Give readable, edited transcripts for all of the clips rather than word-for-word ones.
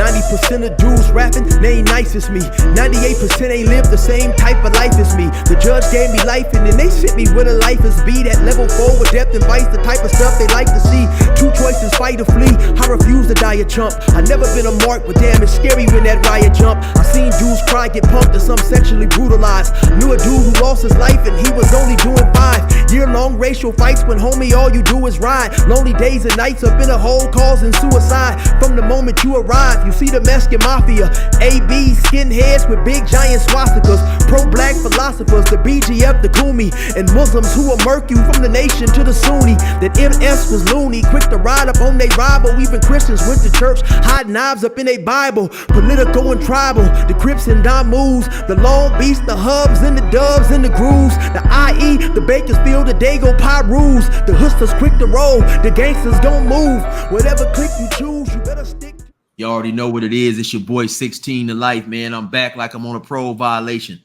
90% of dudes rapping, they ain't nice as me. 98% ain't live the same type of life as me. The judge gave me life and then they sent me where the life is be. That level 4 with depth and vice, the type of stuff they like to see. Two choices, fight or flee. I refuse to die a chump. I never been a mark, but damn, it's scary when that riot jump. I seen dudes cry, get punked, and some sexually brutalized. Knew a dude who lost his life and he was only doing 5 year-long racial fights when homie all you do is ride. Lonely days and nights up in a hole causing suicide. From the moment you arrive, you see the Mexican mafia. AB skinheads with big giant swastikas. Pro-black philosophers, the BGF, the Kumi, and Muslims who will murk you from the nation to the Sunni. That MS was loony, quick to ride up on they rival. Even Christians went to church, hide knives up in a Bible. Political and tribal, the Crips and Damus, the Long Beach, the Hubs and the Dubs and the Grooves, the IE, the Bakersfield, the Dago Pyrus, the hustlers quick to roll, the gangsters don't move. Whatever click you choose, you better stick. You already know what it is. It's your boy 16 to life, man. I'm back like I'm on a parole violation.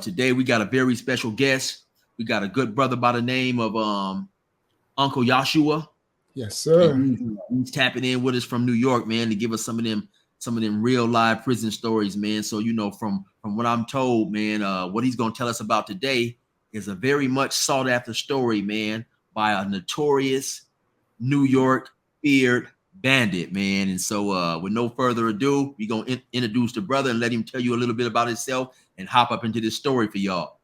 Today we got a very special guest. We got a good brother by the name of Uncle Yashua. Yes, sir. He's tapping in with us from New York, man, to give us some of them real live prison stories, man. So, you know, from what I'm told, man, what he's gonna tell us about today is a very much sought after story, man, by a notorious New York feared bandit, man. And so with no further ado, we're gonna introduce the brother and let him tell you a little bit about himself and hop up into this story for y'all.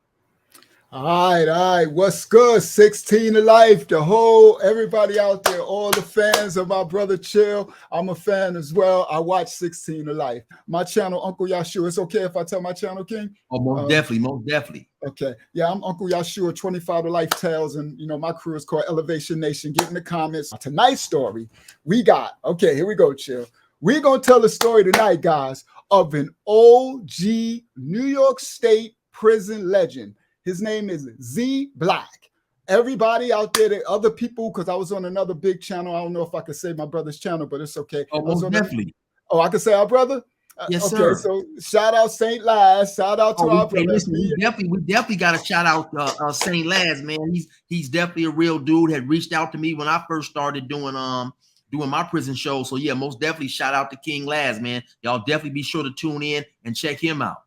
All right. What's good? 16 to life, everybody out there, all the fans of my brother Chill. I'm a fan as well. I watch 16 to life. My channel, Uncle Yashua. It's okay if I tell my channel, King? Oh, most definitely. Okay. Yeah, I'm Uncle Yashua, 25 to life tales. And, you know, my crew is called Elevation Nation. Get in the comments. Tonight's story, okay, here we go, Chill. We're going to tell a story tonight, guys, of an OG New York State prison legend. His name is Z Black. Everybody out there, the other people, because I was on another big channel. I don't know if I could say my brother's channel, but it's okay. Oh, most definitely. I can say our brother? Yes, okay, sir. So shout out St. Laz. Shout out to our brother. Listen, we definitely got to shout out St. Laz, man. He's definitely a real dude. Had reached out to me when I first started doing my prison show. So yeah, most definitely shout out to King Laz, man. Y'all definitely be sure to tune in and check him out.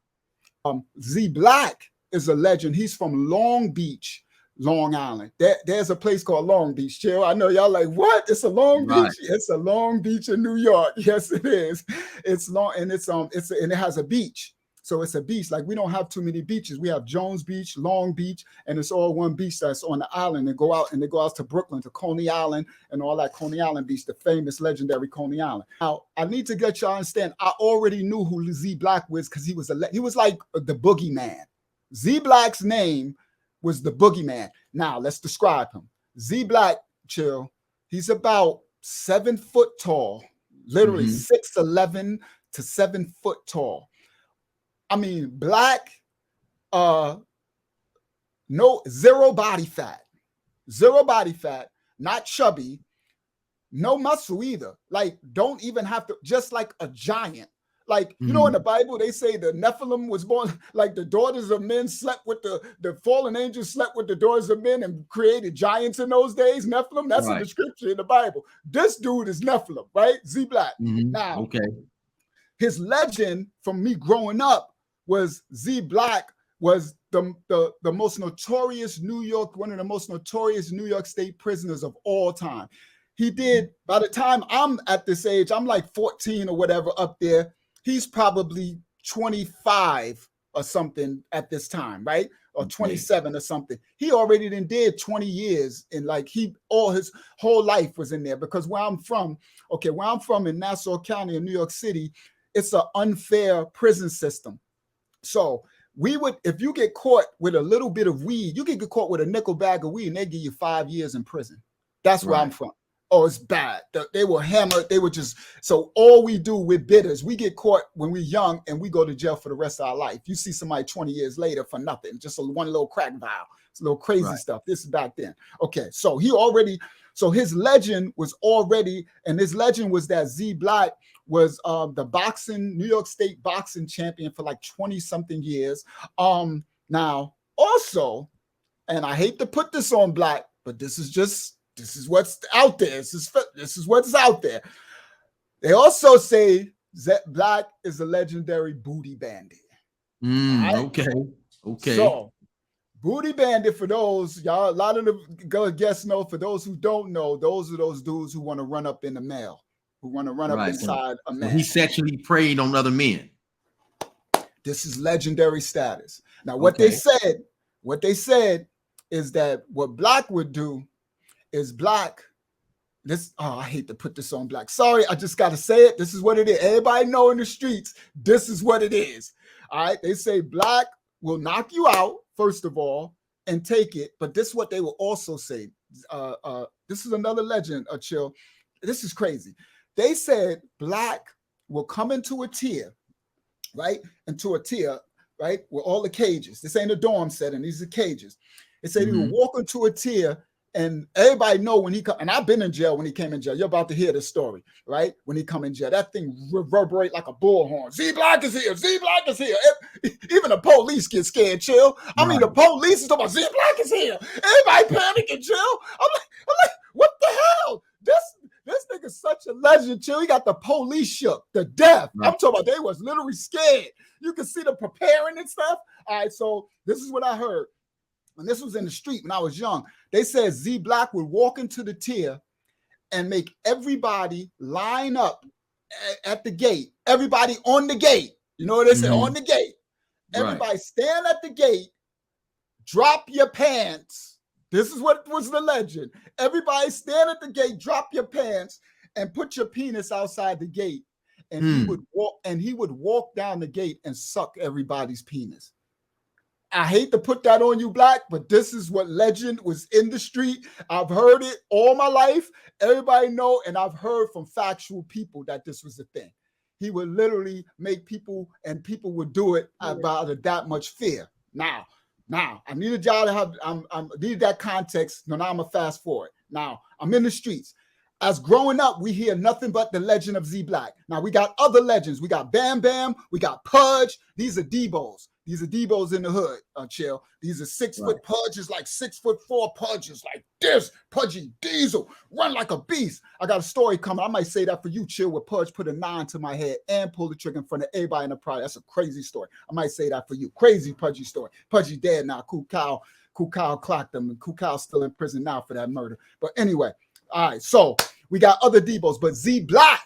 Z Black is a legend. He's from Long Beach, Long Island. There's a place called Long Beach. Chill. I know y'all like, what? It's a Long Beach. It's a Long Beach in New York. Yes, it is. It's long and and it has a beach. So it's a beach. Like we don't have too many beaches. We have Jones Beach, Long Beach, and it's all one beach that's on the island. They go out to Brooklyn, to Coney Island, and all that Coney Island beach, the famous legendary Coney Island. Now, I need to get y'all to understand. I already knew who Z Black was because he was like the boogeyman. Z Black's name was the boogeyman. Now let's describe him. Z Black, Chill. He's about 7 foot tall, literally 6'11" to 7 foot tall. I mean, black, zero body fat, not chubby, no muscle either. Like, don't even have to, just like a giant. Like, you know, in the Bible, they say the Nephilim was born, like the daughters of men slept with the fallen angels slept with the daughters of men and created giants in those days. Nephilim, that's in the scripture in the Bible. This dude is Nephilim, right? Z Black. Now, his legend from me growing up was Z Black was the most notorious one of the most notorious New York State prisoners of all time. He did, by the time I'm at this age, I'm like 14 or whatever up there. He's probably 25 or something at this time, right? Or 27 or something. He already did 20 years and like all his whole life was in there because where I'm from in Nassau County in New York City, it's an unfair prison system. So if you get caught with a little bit of weed, you can get caught with a nickel bag of weed and they give you 5 years in prison. That's where I'm from. Oh, it's bad. They were hammered. They were just, so all we do with bitters, we get caught when we're young and we go to jail for the rest of our life. You see somebody 20 years later for nothing, just one little crack vial. It's a little crazy stuff. This is back then. Okay, so his legend was that Z Black was the New York State boxing champion for like 20 something years. Now also, and I hate to put this on Black, but this is what's out there. This is what's out there. They also say Black is a legendary booty bandit. Right? Okay. So, booty bandit, for those, y'all, a lot of the guests know, for those who don't know, those are those dudes who want to run up in the mail, who want to run up inside a man. He sexually preyed on other men. This is legendary status. Now, what they said is that what Black would do is Black, I hate to put this on Black. Sorry, I just got to say it. This is what it is. Everybody know in the streets, this is what it is. All right. They say Black will knock you out, first of all, and take it. But this is what they will also say. This is another legend, Chill. This is crazy. They said Black will come into a tier, right? Into a tier, right? With all the cages. This ain't a dorm setting. These are cages. They said he will walk into a tier, and everybody know when he come, and I've been in jail when he came in jail. You're about to hear this story, right? When he come in jail, that thing reverberate like a bullhorn. Z Black is here. Z Black is here. Even the police get scared, Chill. I mean, the police is talking about Z Black is here. Everybody panicking, Chill. I'm like, what the hell? This nigga's such a legend, Chill. He got the police shook, the death. I'm talking about they was literally scared. You can see them preparing and stuff. All right, so this is what I heard. And this was in the street when I was young. They said Z Black would walk into the tier and make everybody line up at the gate. Everybody on the gate. You know what they say? On the gate. Everybody stand at the gate, drop your pants. This is what was the legend. Everybody stand at the gate, drop your pants, and put your penis outside the gate. And he would walk down the gate and suck everybody's penis. I hate to put that on you, Black, but this is what legend was in the street. I've heard it all my life. Everybody know, and I've heard from factual people that this was a thing. He would literally make people, and people would do it about that much fear. Now, I needed y'all to have, I needed that context. Now I'm gonna fast forward. Now, I'm in the streets. As growing up, we hear nothing but the legend of Z Black. Now, we got other legends. We got Bam Bam. We got Pudge. These are Debos. These are Debos in the hood, Chill. These are 6 foot Pudges, like 6'4" Pudges, like this. Pudgy Diesel, run like a beast. I got a story coming. I might say that for you, Chill, where Pudge put a 9 to my head and pulled the trigger in front of everybody in the project. That's a crazy story. I might say that for you. Crazy Pudgy story. Pudgy dead now. Cool Cow clocked him, and Cool Cow's still in prison now for that murder. But anyway, all right, so we got other Debos, but Z Black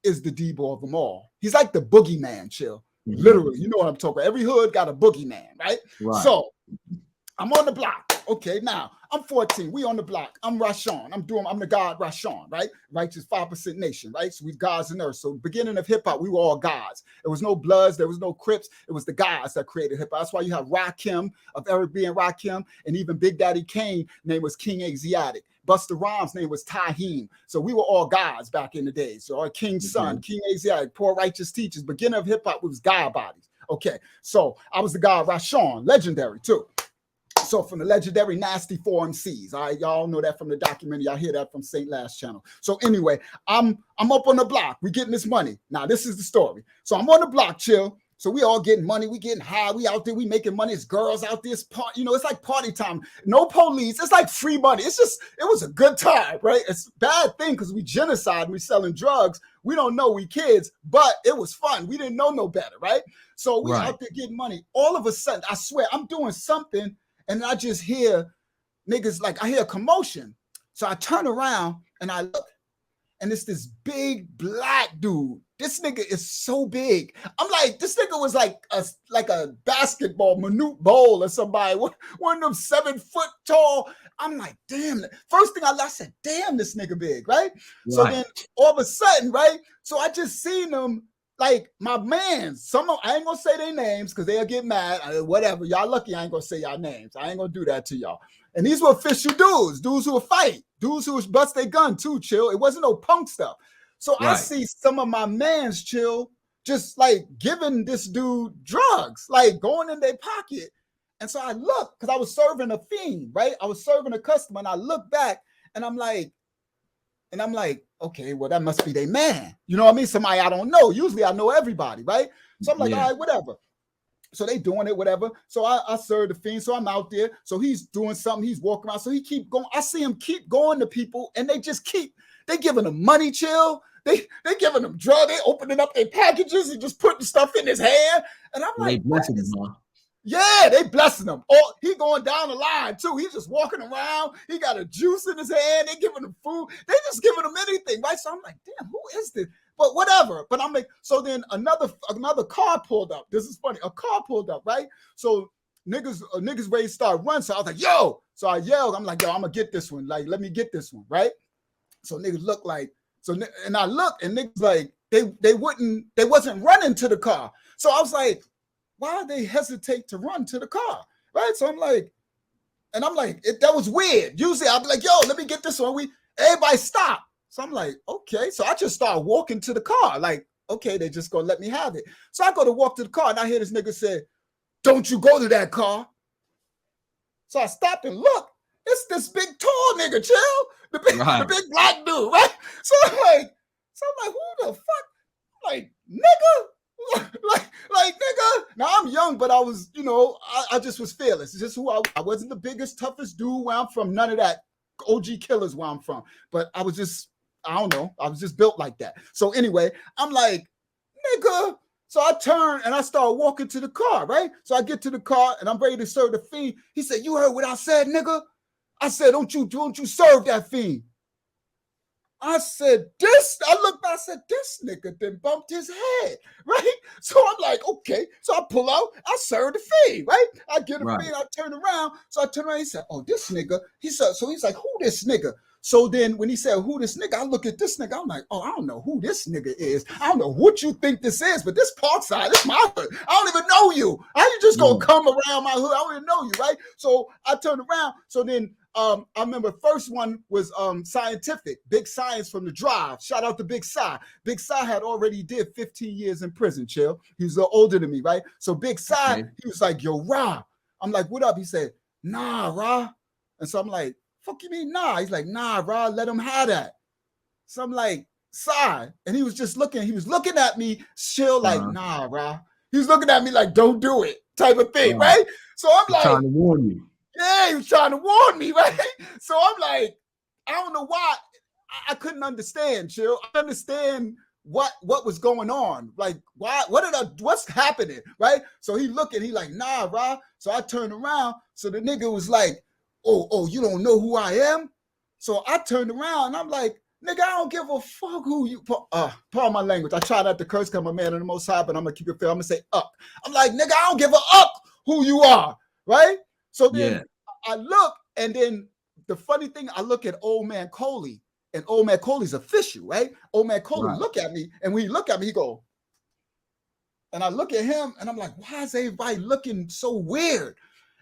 is the Debo of them all. He's like the boogeyman, Chill. Literally, you know what I'm talking about. Every hood got a boogeyman, right? So I'm on the block. Okay, now I'm 14. We on the block. I'm Rashawn. I'm the God Rashawn, right? Righteous 5% nation, right? So we gods and earth. So beginning of hip hop, we were all gods. There was no Bloods, there was no Crips. It was the gods that created hip hop. That's why you have Rakim of Eric B and Rakim, and even Big Daddy Kane name was King Asiatic. Busta Rhymes' name was Taheem. So we were all gods back in the day. So our King's son, King Asiatic, poor righteous teachers. Beginner of hip hop was God bodies. Okay, so I was the God Rashawn, legendary too. So from the legendary Nasty 4MCs, all right, y'all know that from the documentary. Y'all hear that from St. Last channel. So anyway, I'm up on the block. We getting this money. Now this is the story. So I'm on the block, Chill. So we all getting money. We getting high. We out there. We making money. It's girls out there. It's it's like party time. No police. It's like free money. It was a good time, right? It's a bad thing because we genocide. We selling drugs. We don't know we kids, but it was fun. We didn't know no better, right? So we out there getting money. All of a sudden, I swear, I'm doing something, and I just hear niggas, like I hear a commotion. So I turn around and I look, and it's this big Black dude. This nigga is so big. I'm like, this nigga was like a basketball, minute bowl or somebody. One of them 7 foot tall. I'm like, damn. First thing I said, damn, this nigga big, right? So then all of a sudden, right? So I just seen them, like my man. I ain't gonna say their names because they'll get mad. Whatever. Y'all lucky I ain't gonna say y'all names. I ain't gonna do that to y'all. And these were official dudes who would fight, dudes who would bust their gun too, Chill. It wasn't no punk stuff. So I see some of my mans, Chill, just like giving this dude drugs, like going in their pocket. And so I look, because I was serving a fiend, right? I was serving a customer, and I look back and I'm like, okay, well, that must be their man. You know what I mean? Somebody I don't know. Usually I know everybody, right? So I'm like, all right, whatever. So they doing it, whatever. So I serve the fiend. So I'm out there. So he's doing something. He's walking around. So he keep going. I see him keep going to people, and they giving him money, Chill. They giving him drugs. They opening up their packages and just putting stuff in his hand. And I'm like, they blessing him, huh? yeah, they blessing him. Or he going down the line too. He's just walking around. He got a juice in his hand. They giving him food. They just giving him anything, right? So I'm like, damn, who is this? But whatever. But I'm like, so then another car pulled up. This is funny. A car pulled up, right? So niggas ready to start running. So I was like, yo. So I yelled. I'm like, yo, I'm gonna get this one. Like, let me get this one, right? So niggas look like, and I looked and niggas like, they wasn't running to the car. So I was like, why they hesitate to run to the car, right? So I'm like, that was weird. Usually I'd be like, yo, let me get this one. Everybody stop. So I'm like, okay. So I just start walking to the car. Like, okay, they just gonna let me have it. So I go to walk to the car and I hear this nigga say, don't you go to that car. So I stopped and look. It's this big tall nigga, chill. The big black dude, right? So I'm like, who the fuck? I'm like, nigga. like nigga. Now I'm young, but I was, I just was fearless. It's just who I wasn't the biggest, toughest dude where I'm from. None of that OG killers where I'm from. But I was just, I don't know. I was just built like that. So anyway, I'm like, nigga. So I turn and I start walking to the car, right? So I get to the car and I'm ready to serve the fiend. He said, you heard what I said, nigga? I said, don't you serve that fiend. I said, I looked back, I said, this nigga then bumped his head, right? So I'm like, okay. So I pull out, I serve the fiend, right? I get a fiend, I turn around. So I turn around, he said, oh, this nigga. He's like, who this nigga? So then when he said, who this nigga, I look at this nigga, I'm like, oh, I don't know who this nigga is. I don't know what you think this is, but this Parkside, this my hood. I don't even know you. How you just gonna come around my hood? I don't even know you, right? So I turned around. So then I remember first one was Scientific, Big Science from The Drive. Shout out to Big Sci. Big Sci had already did 15 years in prison, chill. He was a little older than me, right? So Big Sci, He was like, yo, Ra. I'm like, what up? He said, nah, Ra. And so I'm like, fuck you mean nah? He's like, nah, Ra, let him have that. So I'm like, Sci. And he was just looking, at me, chill, like, nah, Ra. He was looking at me like, don't do it, type of thing, right? So I'm like, trying to warn you. Yeah, he was trying to warn me, right? So I'm like, I don't know why. I couldn't understand, chill. I understand what was going on. Like, why? What's happening, right? So he like, nah, Ra. So I turned around. So the nigga was like, oh, you don't know who I am? So I turned around and I'm like, nigga, I don't give a fuck who you. Pardon my language. I try not to curse because I'm a man of the Most High, but I'm gonna keep it fair. I'm gonna say up. I'm like, nigga, I don't give a up who you are, right? So then I look, and then the funny thing, I look at old man Coley, and old man Coley's official, right? Old man Coley look at me, and when he look at me, he go, and I look at him, and I'm like, why is everybody looking so weird?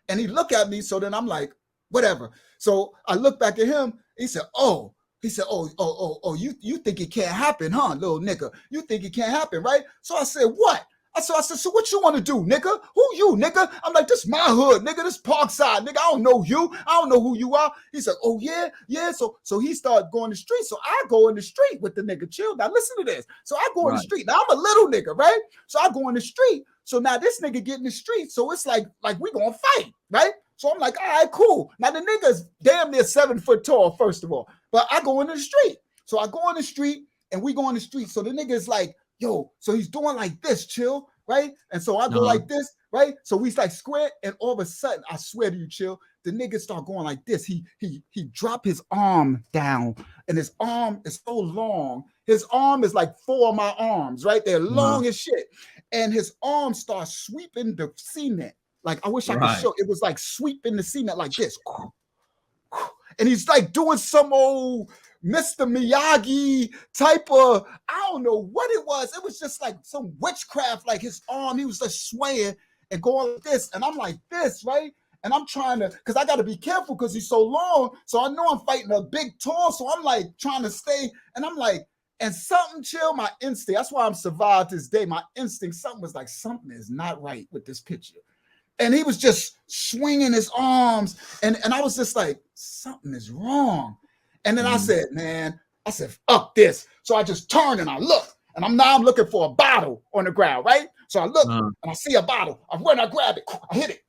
And he look at me, so then I'm like, whatever. So I look back at him, he said, oh, you think it can't happen, huh, little nigga? You think it can't happen, right? So I said, what? I said, so what you want to do, nigga? Who you, nigga? I'm like, this my hood, nigga. This Parkside, nigga. I don't know you. I don't know who you are. He said, oh, yeah. So he started going the street. So I go in the street with the nigga. Chill. Now listen to this. So I go in the street. Now I'm a little nigga, right? So I go in the street. So now this nigga get in the street. So it's like we gonna fight, right? So I'm like, all right, cool. Now the nigga's damn near 7 foot tall, first of all. But I go in the street. So I go in the street and we go in the street. So the nigga's like, yo, so he's doing like this, chill, right? And so I go like this, right? So we like square, and all of a sudden, I swear to you, chill, the nigga start going like this. He dropped his arm down, and his arm is so long. His arm is like 4 of my arms, right? They're long as shit. And his arm starts sweeping the cement. Like, I wish I could show. It was like sweeping the cement like this. And he's like doing some old Mr. Miyagi type of, I don't know what it was. It was just like some witchcraft, like his arm, he was just swaying and going like this. And I'm like this, right? And I'm trying to, because I got to be careful because he's so long. So I know I'm fighting a big tall. So I'm like trying to stay. And I'm like, and something, chill, my instinct. That's why I'm survived this day. My instinct, something was like, something is not right with this picture. And he was just swinging his arms. And I was just like, something is wrong. And then I said, fuck this. So I just turned and I look. And I'm looking for a bottle on the ground, right? So I look and I see a bottle. I run, I grab it. I hit it.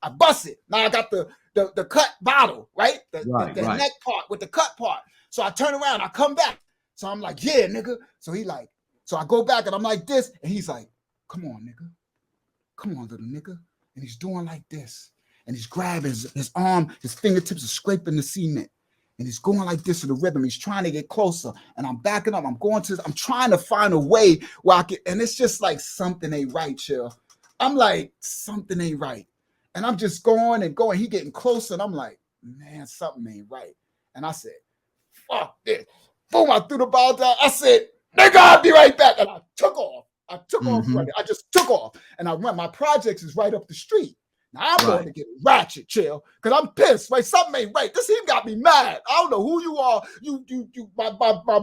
I bust it. Now I got the cut bottle, right? The neck part with the cut part. So I turn around. I come back. So I'm like, yeah, nigga. So he like, so I go back and I'm like this, and he's like, come on, nigga. Come on, little nigga. And he's doing like this. And he's grabbing his arm, his fingertips are scraping the cement. And he's going like this to the rhythm. He's trying to get closer. And I'm backing up. I'm trying to find a way where I can, and it's just like something ain't right, chill. I'm like, something ain't right. And I'm just going and going. He getting closer. And I'm like, man, something ain't right. And I said, fuck this. Boom, I threw the ball down. I said, nigga, I'll be right back. And I took off. I took off running. I just took off. And I run. My projects is right up the street. Now I'm going to get ratchet, chill, because I'm pissed, right? Something ain't right. This team got me mad. I don't know who you are.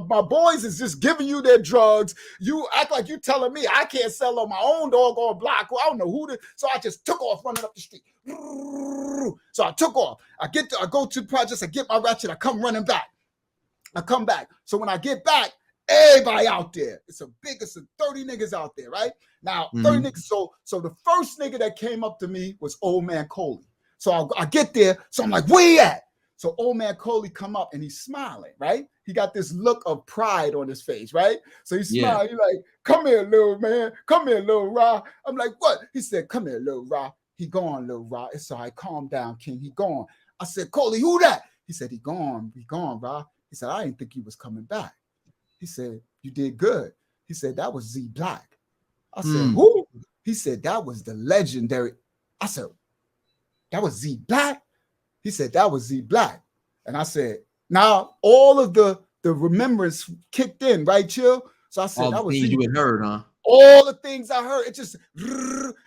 My boys is just giving you their drugs. You act like you telling me I can't sell on my own doggone block. I don't know who to. So I just took off running up the street. So I took off. I go to the projects. I get my ratchet. I come running back. I come back. So when I get back, everybody out there. It's a 30 niggas out there, right? Now, 30 niggas. So the first nigga that came up to me was Old Man Coley. So I get there. So I'm like, where he at? So Old Man Coley come up and he's smiling, right? He got this look of pride on his face, right? So he's smiling. He's like, come here, little man. Come here, little Ra. I'm like, what? He said, come here, little Ra. He gone, little Ra. It's all right. Calm down, King. He gone. I said, Coley, who that? He said, he gone. He gone, Ra. He said, I didn't think he was coming back. He said, you did good. He said, that was Z Black. I said, who? He said, that was the legendary. I said, that was Z Black? He said, that was Z Black. And I said, now all of the remembrance kicked in, right, Chill? So I said, all that was the things Z. you had heard, huh? All the things I heard, it just,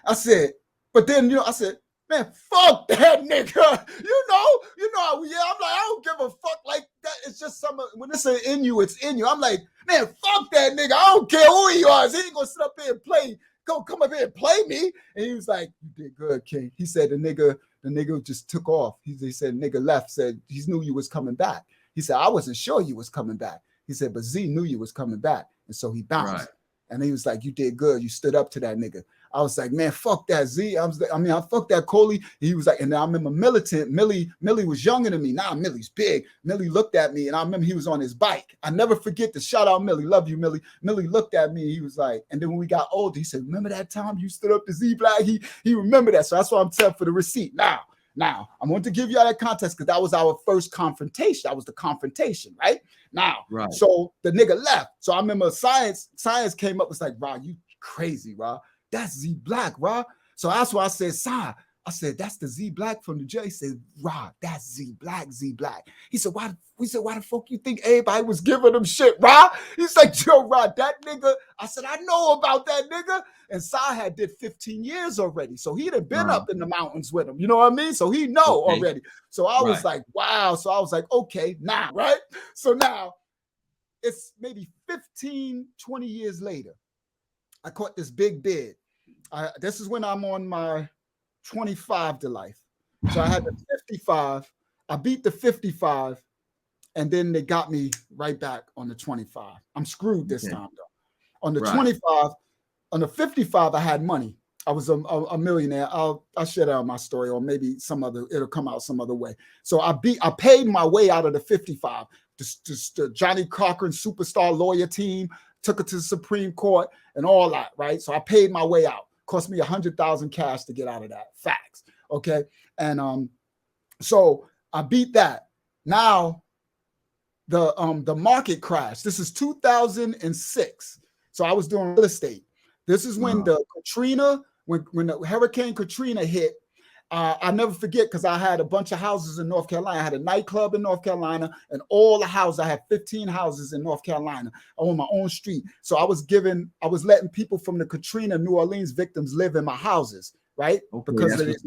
I said, but then, I said, man, fuck that nigga. You know, I'm like, I don't give a fuck like that. It's just when it's in you, it's in you. I'm like, man, fuck that nigga. I don't care who he is. He ain't gonna sit up here and play. Come up here and play me. And he was like, you did good, King. He said the nigga just took off. He said, nigga left, said he knew you was coming back. He said, I wasn't sure you was coming back. He said, but Z knew you was coming back. And so he bounced. Right. And he was like, you did good. You stood up to that nigga. I was like, man, fuck that Z. I fuck that Coley. He was like, and I remember Militant. Millie was younger than me. Now Millie's big. Millie looked at me, and I remember he was on his bike. I never forget to shout out Millie. Love you, Millie. Millie looked at me, and he was like, and then when we got older, he said, remember that time you stood up to Z Black? He remembered that. So that's why I'm telling for the receipt. Now, I want to give you all that context because that was our first confrontation. That was the confrontation, right? Now, So the nigga left. So I remember Science came up, was like, Rod, you crazy, Rod. That's Z Black, Rod. So that's why I said, Sai. I said, that's the Z Black from the jail. He said, Rod, that's Z Black. He said, why the fuck you think everybody was giving him shit, Rod? He's like, yo, Rod, that nigga. I said, I know about that nigga. And Sai had did 15 years already. So he'd have been up in the mountains with him. You know what I mean? So he know already. So I was like, wow. So I was like, okay, now, right? So now it's maybe 15, 20 years later. I caught this big bid. This is when I'm on my 25 to life. So I had the 55. I beat the 55, and then they got me right back on the 25. I'm screwed this time, though. On the 25, on the 55, I had money. I was a millionaire. I'll share out my story, or maybe it'll come out some other way. So I paid my way out of the 55. The Johnny Cochran superstar lawyer team took it to the Supreme Court and all that, right? So I paid my way out. Cost me $100,000 cash to get out of that. Facts, okay? And so I beat that. Now the market crashed. This is 2006. So I was doing real estate. This is when the Katrina, when the Hurricane Katrina hit. I never forget because I had a bunch of houses in North Carolina. I had a nightclub in North Carolina, and all the houses. I had 15 houses in North Carolina on my own street. So I was letting people from the Katrina, New Orleans victims live in my houses, right? Okay, because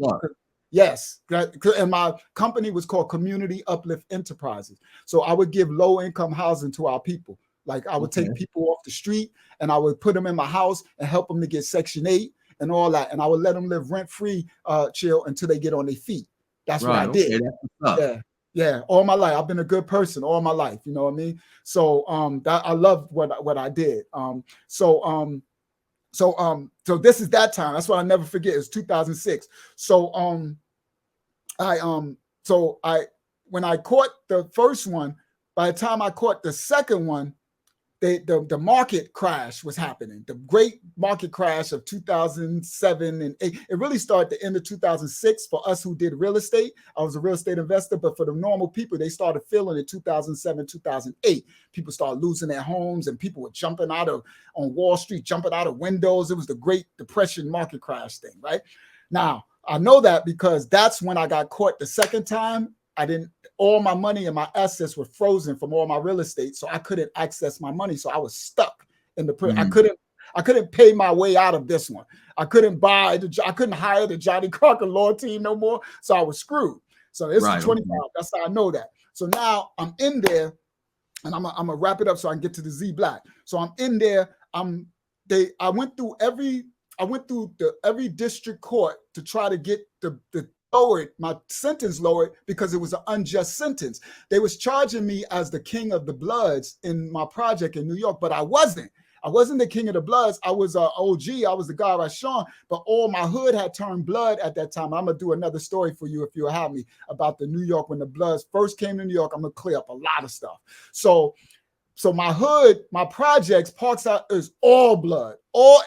yes, and my company was called Community Uplift Enterprises. So I would give low-income housing to our people. Like I would take people off the street, and I would put them in my house and help them to get Section 8. And all that, and I would let them live rent-free, chill until they get on their feet. That's what I did. Yeah. All my life, I've been a good person all my life. You know what I mean? So that I love what I did. So this is that time. That's what I never forget. It's 2006. So when I caught the first one, by the time I caught the second one, the market crash was happening, the great market crash of 2007 and 8. It really started at the end of 2006 for us who did real estate. I was a real estate investor, but for the normal people, they started feeling it 2007, 2008. People started losing their homes and people were jumping out of on Wall Street, jumping out of windows. It was the Great Depression market crash thing, right? Now, I know that because that's when I got caught the second time. All my money and my assets were frozen from all my real estate. So I couldn't access my money. So I was stuck in the prison. I couldn't pay my way out of this one. I couldn't I couldn't hire the Johnny Crocker law team no more. So I was screwed. So it's 25. That's how I know that. So now I'm in there and I'm gonna wrap it up so I can get to the Z Black. So I'm in there. I went through every district court to try to get my sentence lowered because it was an unjust sentence. They was charging me as the king of the bloods in my project in New York, but I wasn't. I wasn't the king of the bloods. I was an OG. I was the guy by Sean, but all my hood had turned blood at that time. I'm gonna do another story for you if you'll have me about the New York when the bloods first came to New York. I'm gonna clear up a lot of stuff. So my hood, my projects, Parkside is all blood.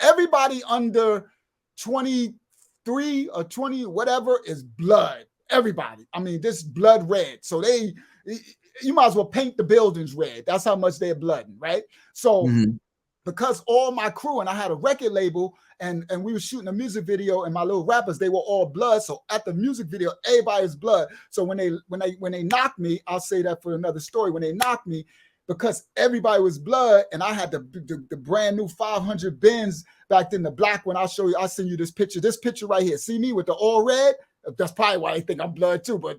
Everybody under 23 or 20, whatever, is blood. Everybody. I mean, this blood red. So you might as well paint the buildings red. That's how much they're blooding, right? So because all my crew, and I had a record label, and we were shooting a music video, and my little rappers, they were all blood. So at the music video, everybody's blood. So when they knocked me, I'll say that for another story. When they knocked me, because everybody was blood, and I had the brand new 500 Benz back then, the black one. I'll send you this picture right here. See me with the all red? That's probably why they think I'm blood too, but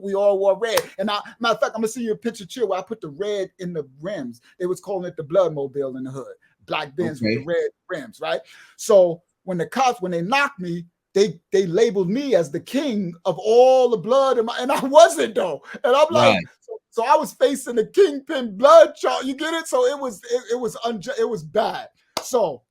we all wore red. And matter of fact, I'm gonna see you a picture too where I put the red in the rims. They was calling it the blood mobile in the hood. Black Benz with the red rims, right? So when they knocked me, they labeled me as the king of all the blood, and I wasn't though. And I'm like, so I was facing the kingpin blood charge. You get it? So it was bad. So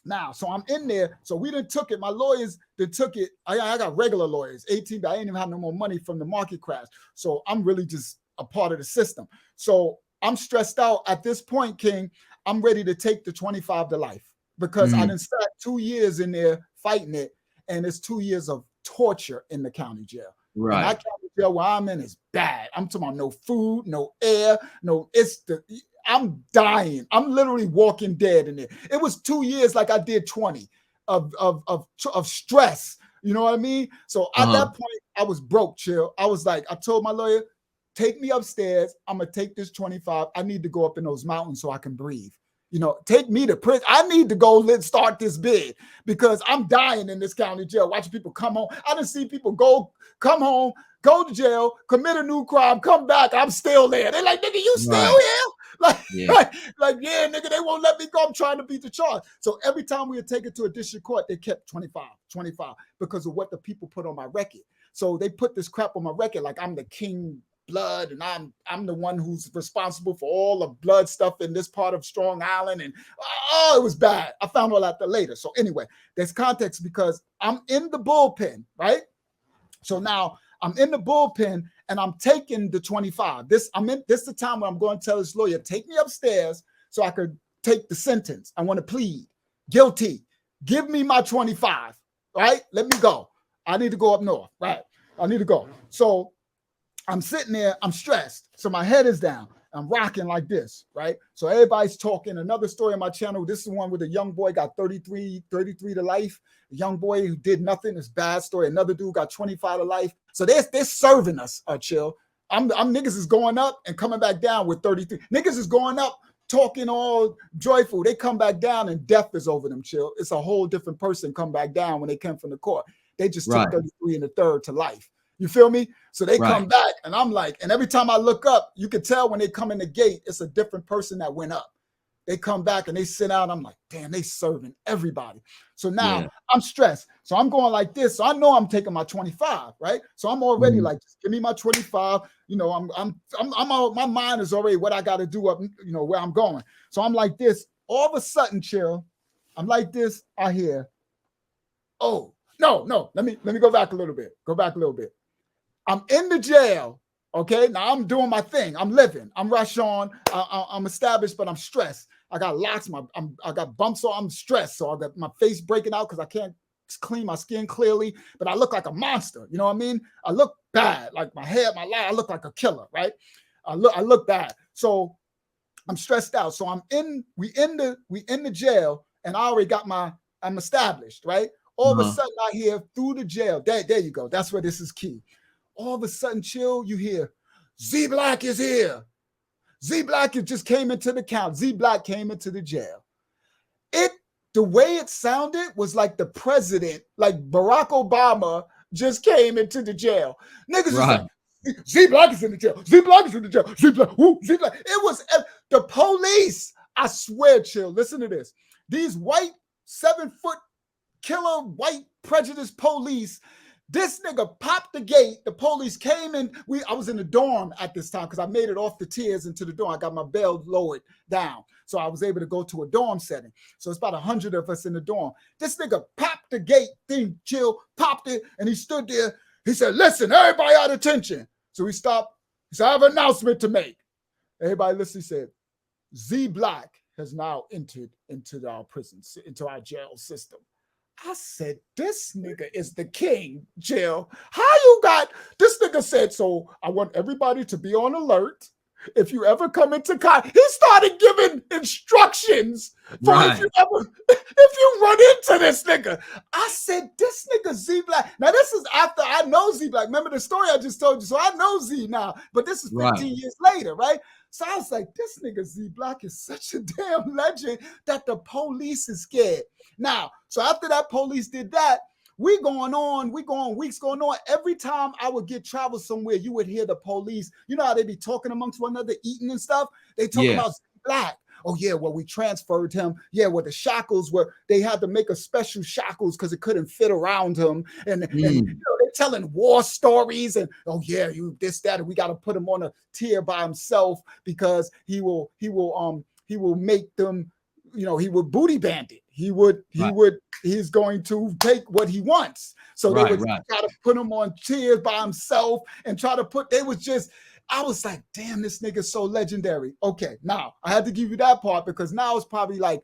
I'm in there. So we done took it. My lawyers that took it. I got regular lawyers, 18, but I ain't even have no more money from the market crash. So I'm really just a part of the system. So I'm stressed out at this point, King. I'm ready to take the 25 to life because I done sat 2 years in there fighting it, and it's 2 years of torture in the county jail. Right. And that county jail where I'm in is bad. I'm talking about no food, no air, I'm dying. I'm literally walking dead in there. It was 2 years like I did 20 of stress. You know what I mean? So at that point, I was broke, chill. I was like, I told my lawyer, take me upstairs. I'm going to take this 25. I need to go up in those mountains so I can breathe. You know, take me to prison. I need to go start this bid because I'm dying in this county jail. Watching people come home. I done see people come home, go to jail, commit a new crime, come back. I'm still there. They're like, nigga, you still here? Like, yeah, nigga, they won't let me go. I'm trying to beat the charge. So every time we would take it to a district court, they kept 25 because of what the people put on my record. So they put this crap on my record like I'm the king blood, and I'm the one who's responsible for all the blood stuff in this part of Strong Island, and it was bad. I found all that later. So anyway, there's context because I'm in the bullpen, right? So now I'm in the bullpen and I'm taking the 25. This is the time when I'm going to tell this lawyer, take me upstairs so I could take the sentence. I want to plead guilty. Give me my 25, right? Let me go. I need to go up north, right? I need to go. So I'm sitting there, I'm stressed. So my head is down. I'm rocking like this, right? So everybody's talking. Another story on my channel. This is the one where the young boy got 33 to life. The young boy who did nothing. It's a bad story. Another dude got 25 to life. So they're serving us, chill. I'm niggas is going up and coming back down with 33. Niggas is going up, talking all joyful. They come back down and death is over them, chill. It's a whole different person come back down when they came from the court. They just took 33 and a third to life. You feel me? So they come back and I'm like, and every time I look up, you can tell when they come in the gate, it's a different person that went up. They come back and they sit down. I'm like, damn, they serving everybody. So now I'm stressed. So I'm going like this. So I know I'm taking my 25, right? So I'm already like, just give me my 25. You know, I'm my mind is already what I got to do up, you know, where I'm going. So I'm like this. All of a sudden, chill. I'm like this. I hear, oh, no. Let me go back a little bit. I'm in the jail Okay, now I'm doing my thing. I'm living. I'm Rashawn. I'm established, but I'm stressed. I got locks. I got bumps, so I'm stressed. So I got my face breaking out because I can't clean my skin clearly. But I look like a monster. You know what I mean? I look bad. Like my hair, my lie. I look like a killer, right? I look bad. So I'm stressed out. So we in the jail, and I already got I'm established, right? All of a sudden I hear through the jail. There you go. That's where this is key. All of a sudden, chill, you hear, Z Black is here. Z Black just came into the count. Z Black came into the jail. The way it sounded was like the president, like Barack Obama just came into the jail. Niggas is like, Z Black is in the jail. Z Black is in the jail. Z Black, woo, Z Black. It was the police. I swear, chill. Listen to this. These white 7-foot killer white prejudiced police. This nigga popped the gate. The police came in. I was in the dorm at this time because I made it off the tiers into the dorm. I got my bail lowered down. So I was able to go to a dorm setting. So it's about 100 of us in the dorm. This nigga popped the gate thing, chill, popped it, and he stood there. He said, listen, everybody out of attention. So we stopped. He said, I have an announcement to make. Everybody listened. He said, Z Black has now entered into our prison, into our jail system. I said, this nigga is the king, Jill. How you got, this nigga said, so I want everybody to be on alert. If you ever come into he started giving instructions for if you run into this nigga. I said, this nigga Z Black. Now this is after I know Z Black. Remember the story I just told you? So I know Z now, but this is 15 years later, right? So I was like, this nigga Z Black is such a damn legend that the police is scared. Now, so after that police did that, weeks going on. Every time I would get travel somewhere, you would hear the police. You know how they be talking amongst one another, eating and stuff? They talk about Z Black. Oh, yeah, well, we transferred him. Yeah, well, the shackles they had to make a special shackles because it couldn't fit around him. And you know, they're telling war stories and, oh, yeah, you this, that, and we got to put him on a tier by himself because he will make them, you know, he would booty bandit. He's going to take what he wants. So they would try to put him on tiers by himself and try to I was like, damn, this nigga's so legendary. Okay, now I had to give you that part because now it's probably like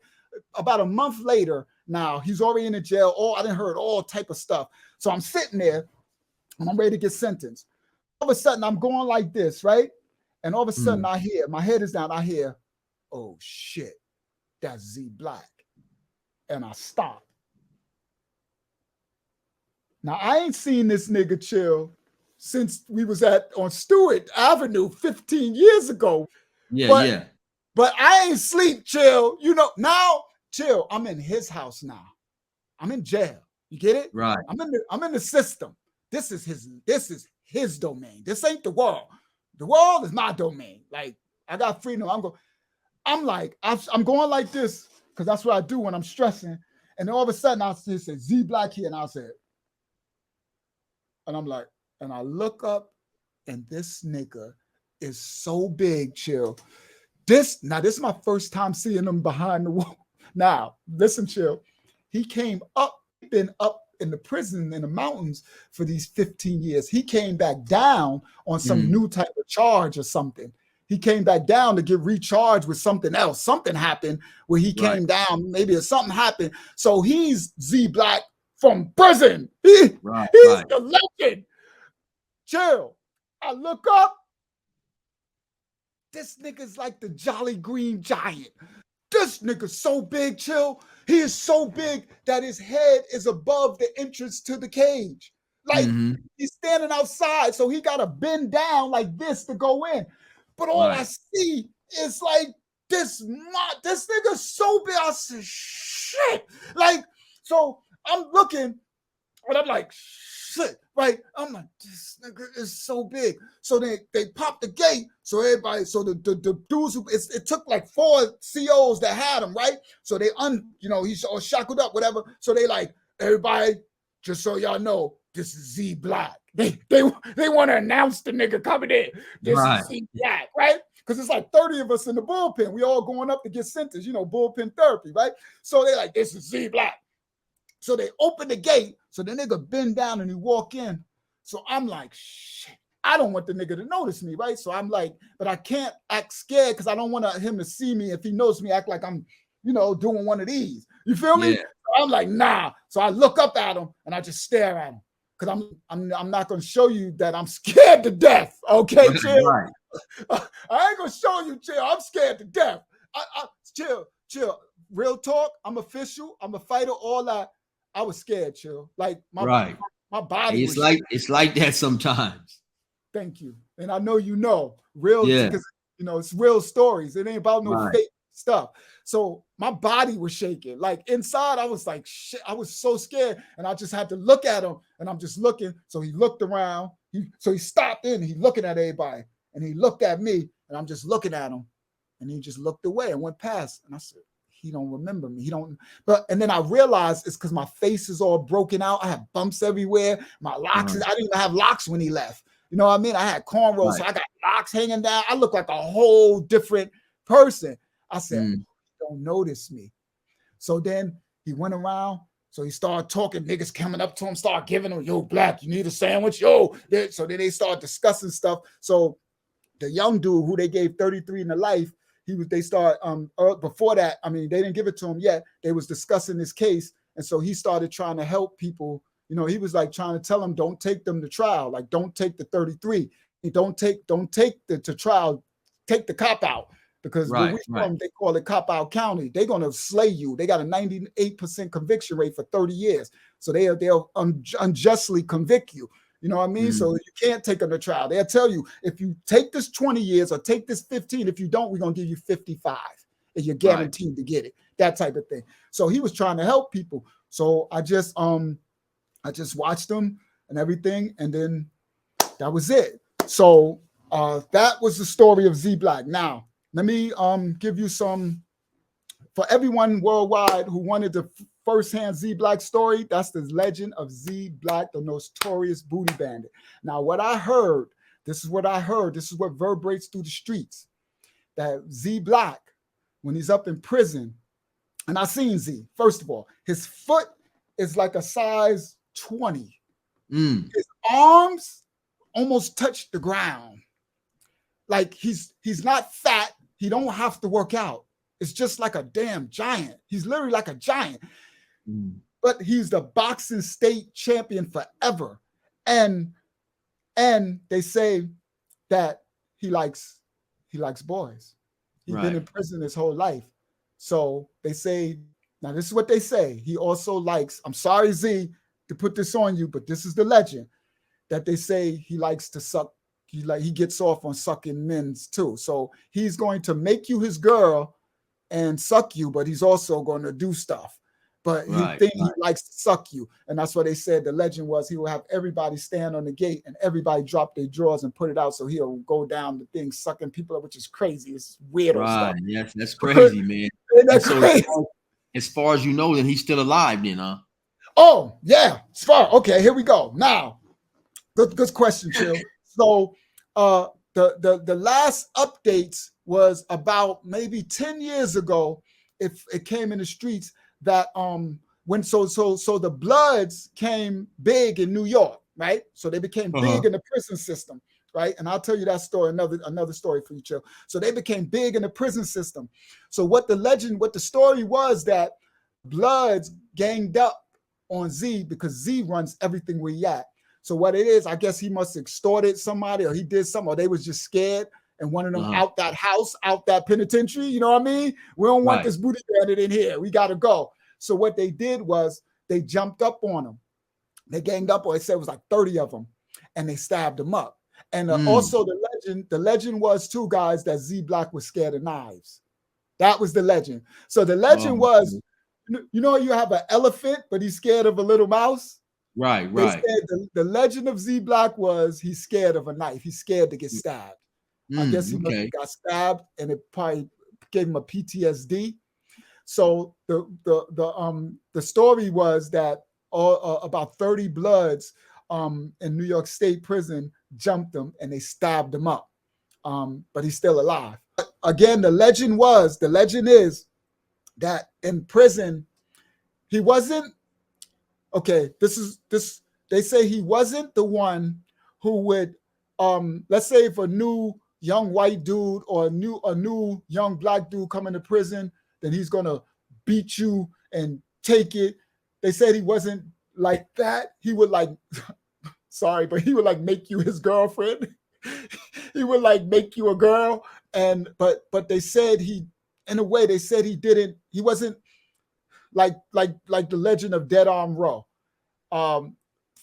about a month later. Now he's already in the jail. I done heard all type of stuff. So I'm sitting there and I'm ready to get sentenced. All of a sudden I'm going like this, right? And all of a sudden I hear, my head is down. I hear, oh shit, that's Z Black. And I stop. Now I ain't seen this nigga chill since we was on Stewart Avenue 15 years ago. But I ain't sleep, chill. You know, now, chill, I'm in his house now. I'm in jail. You get it? Right. I'm in the system. This is his domain. This ain't the world. The world is my domain. Like, I got freedom. I'm going like this because that's what I do when I'm stressing. And then all of a sudden I say Z Black here, and I said, and I'm like, and I look up, and this nigga is so big, chill. This is my first time seeing him behind the wall. Now, listen, chill. He came up, been up in the prison in the mountains for these 15 years. He came back down on some new type of charge or something. He came back down to get recharged with something else. Something happened where he came down. Maybe something happened. So he's Z Black from prison. He's the legend. Chill. I look up. This nigga's like the Jolly Green Giant. This nigga's so big, chill. He is so big that his head is above the entrance to the cage. Like he's standing outside, so he got to bend down like this to go in. But all I see is like this nigga's so big. I said, shit. Like, so I'm looking and I'm like, shit, right? I'm like, this nigga is so big. So they popped the gate. So everybody, so the dudes who it took like 4 COs that had him, right? So they he's all shackled up, whatever. So they like, everybody, just so y'all know, this is Z Black. They want to announce the nigga coming in. This is Z Black, right? Because it's like 30 of us in the bullpen. We all going up to get sentenced, bullpen therapy, right? So they like, this is Z Black. So they open the gate. So the nigga bend down and he walk in. So I'm like, shit. I don't want the nigga to notice me, right? So I'm like, but I can't act scared because I don't want him to see me. If he knows me, act like I'm, doing one of these. You feel me? Yeah. So I'm like, nah. So I look up at him and I just stare at him because I'm not gonna show you that I'm scared to death. Okay, chill. Right. I ain't gonna show you, chill. I'm scared to death. Chill. Real talk. I'm official. I'm a fighter. All that. I was scared, chill. Like my body. It's like that sometimes. Thank you. And I know real, because it's real stories. It ain't about no fake stuff. So my body was shaking. Like inside, I was like, shit, I was so scared. And I just had to look at him. And I'm just looking. So he looked around. So he stopped in. He looking at everybody. And he looked at me. And I'm just looking at him. And he just looked away and went past. And I said, he don't remember me. And then I realized it's because my face is all broken out. I have bumps everywhere. My locks, I didn't even have locks when he left. You know what I mean? I had cornrows, so I got locks hanging down. I look like a whole different person. I said, don't notice me. So then he went around. So he started talking. Niggas coming up to him, start giving him, yo, black, you need a sandwich? Yo. So then they start discussing stuff. So the young dude who they gave 33 in the life, they start before that. I mean, they didn't give it to him yet. They was discussing this case, and so he started trying to help people. He was like trying to tell them, don't take them to trial. Like, don't take the 33. Don't take to trial. Take the cop out, because where we from, they call it cop out county. They're gonna slay you. They got a 98% conviction rate for 30 years, so they'll unjustly convict you. You know what I mean? So you can't take them to trial. They'll tell you, if you take this 20 years or take this 15, if you don't, we're going to give you 55 and you're guaranteed to get it, that type of thing. So he was trying to help people. So I just watched him and everything. And then that was it. So that was the story of Z Black. Now, let me give you some, for everyone worldwide who wanted the first-hand Z Black story, that's the legend of Z Black, the notorious booty bandit. Now, this is what reverberates through the streets, that Z Black, when he's up in prison, and I seen Z, first of all, his foot is like a size 20. His arms almost touch the ground. Like he's not fat. He don't have to work out. It's just like a damn giant. He's literally like a giant. But he's the boxing state champion forever. And they say that he likes boys. He's been in prison his whole life. So they say, now this is what they say. He also likes, I'm sorry, Z, to put this on you, but this is the legend, that they say he likes to suck. He gets off on sucking men's too. So he's going to make you his girl and suck you, but he's also going to do stuff. But he likes to suck you. And that's what they said. The legend was he will have everybody stand on the gate and everybody drop their drawers and put it out. So he'll go down the thing sucking people up, which is crazy. It's weird. Right. Yes, that's crazy, man. That's crazy. As far as you know, then he's still alive then, huh? Oh, yeah. As far. Okay, here we go. Now, good question, Chill. So the last updates was about maybe 10 years ago, if it came in the streets, that when the Bloods came big in New York, right? So they became big in the prison system, right? And I'll tell you that story, another story for you, Chill. So they became big in the prison system. So what the story was, that Bloods ganged up on Z because Z runs everything where he at. So what it is, I guess he must have extorted somebody, or he did something, or they was just scared and wanted them out that house, out that penitentiary. You know what I mean? We don't want this booty bandit in here. We got to go. So what they did was they jumped up on him. They ganged up, or it said it was like 30 of them, and they stabbed him up. And also the legend was too, guys, that Z Black was scared of knives. That was the legend. So the legend was, you have an elephant, but he's scared of a little mouse. Right. They said the legend of Z Black was he's scared of a knife. He's scared to get stabbed. I guess he must have got stabbed, and it probably gave him a PTSD. So the story was that about 30 Bloods in New York State prison jumped him and they stabbed him up. But he's still alive. Again, the legend is that in prison he wasn't. Okay, they say he wasn't the one who would let's say if a new young white dude or a new young black dude come into prison, then he's gonna beat you and take it. They said he wasn't like that. He would like, sorry, but he would like make you his girlfriend. He would like make you a girl. And but they said he, in a way, they said he wasn't like the legend of Dead Arm Row,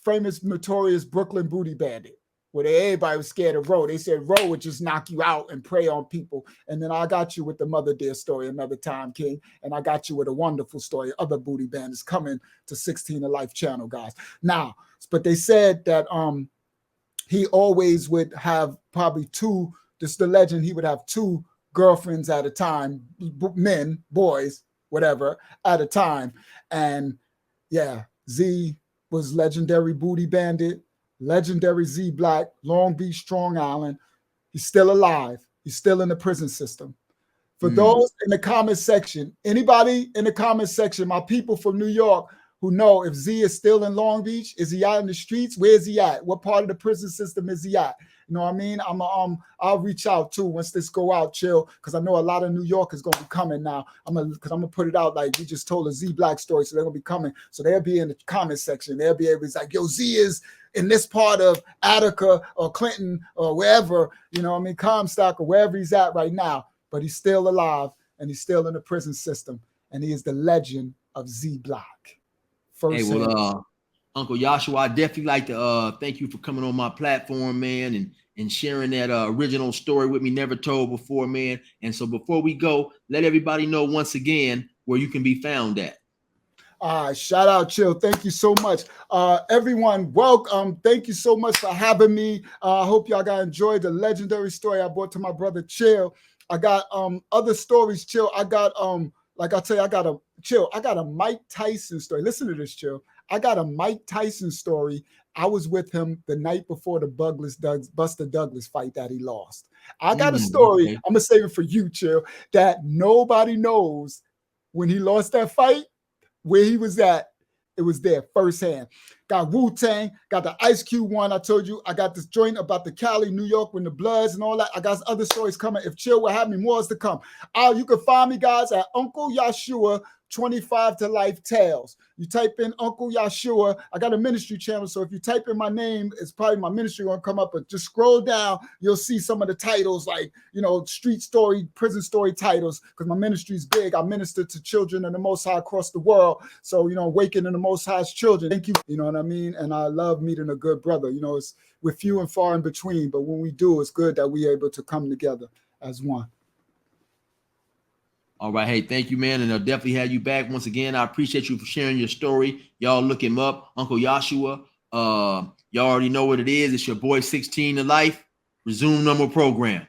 famous notorious Brooklyn booty bandit, where everybody was scared of Roe. They said Roe would just knock you out and prey on people. And then I got you with the Mother Dear story another time, King. And I got you with a wonderful story. Other booty bandits coming to 16 to Life channel, guys. Now, but they said that he always would have probably two, this is the legend, he would have two girlfriends at a time, men, boys, whatever, at a time. And yeah, Z was legendary booty bandit, legendary Z Black, Long Beach, Strong Island. He's still alive. He's still in the prison system. For those in the comment section, anybody in the comment section, my people from New York who know if Z is still in Long Beach, is he out in the streets? Where is he at? What part of the prison system is he at? You know what I mean? I'll reach out too once this go out, chill, because I know a lot of New Yorkers gonna be coming now. I'm gonna put it out like we just told a Z Black story, so they're gonna be coming. So they'll be in the comment section. They'll be able to be like, yo, Z is in this part of Attica or Clinton or wherever, you know what I mean, Comstock or wherever he's at right now. But he's still alive and he's still in the prison system, and he is the legend of Z Black. Hey, well, Uncle Joshua, I definitely like to thank you for coming on my platform, man, and sharing that original story with me, never told before, man. And so before we go, let everybody know once again where you can be found at. Shout out, Chill. Thank you so much. Everyone, welcome. Thank you so much for having me. I hope y'all got enjoyed the legendary story I brought to my brother Chill. I got other stories, Chill. I got like I tell you, I got a Mike Tyson story. Listen to this, Chill. I got a Mike Tyson story. I was with him the night before the Buster Douglas fight that he lost. I got a story. Okay. I'm gonna save it for you, Chill, that nobody knows when he lost that fight, where he was at. It was there firsthand. Got Wu-Tang, got the Ice Cube one. I told you I got this joint about the Cali, New York, when the Bloods and all that. I got other stories coming. If Chill will have me, more is to come. You can find me, guys, at Uncle Yashua 25 to Life Tales. You type in Uncle Yashua. I got a ministry channel, so if you type in my name, it's probably my ministry gonna come up, but just scroll down, you'll see some of the titles, like, you know, street story, prison story titles, because my ministry is big. I minister to children in the Most High across the world, so, you know, awakening the Most High's children. Thank you, you know what I mean? And I love meeting a good brother. You know, we're few and far in between, but when we do, it's good that we're able to come together as one. All right. Hey, thank you, man. And I'll definitely have you back once again. I appreciate you for sharing your story. Y'all look him up, Uncle Joshua. Y'all already know what it is. It's your boy 16 to Life. Resume normal program.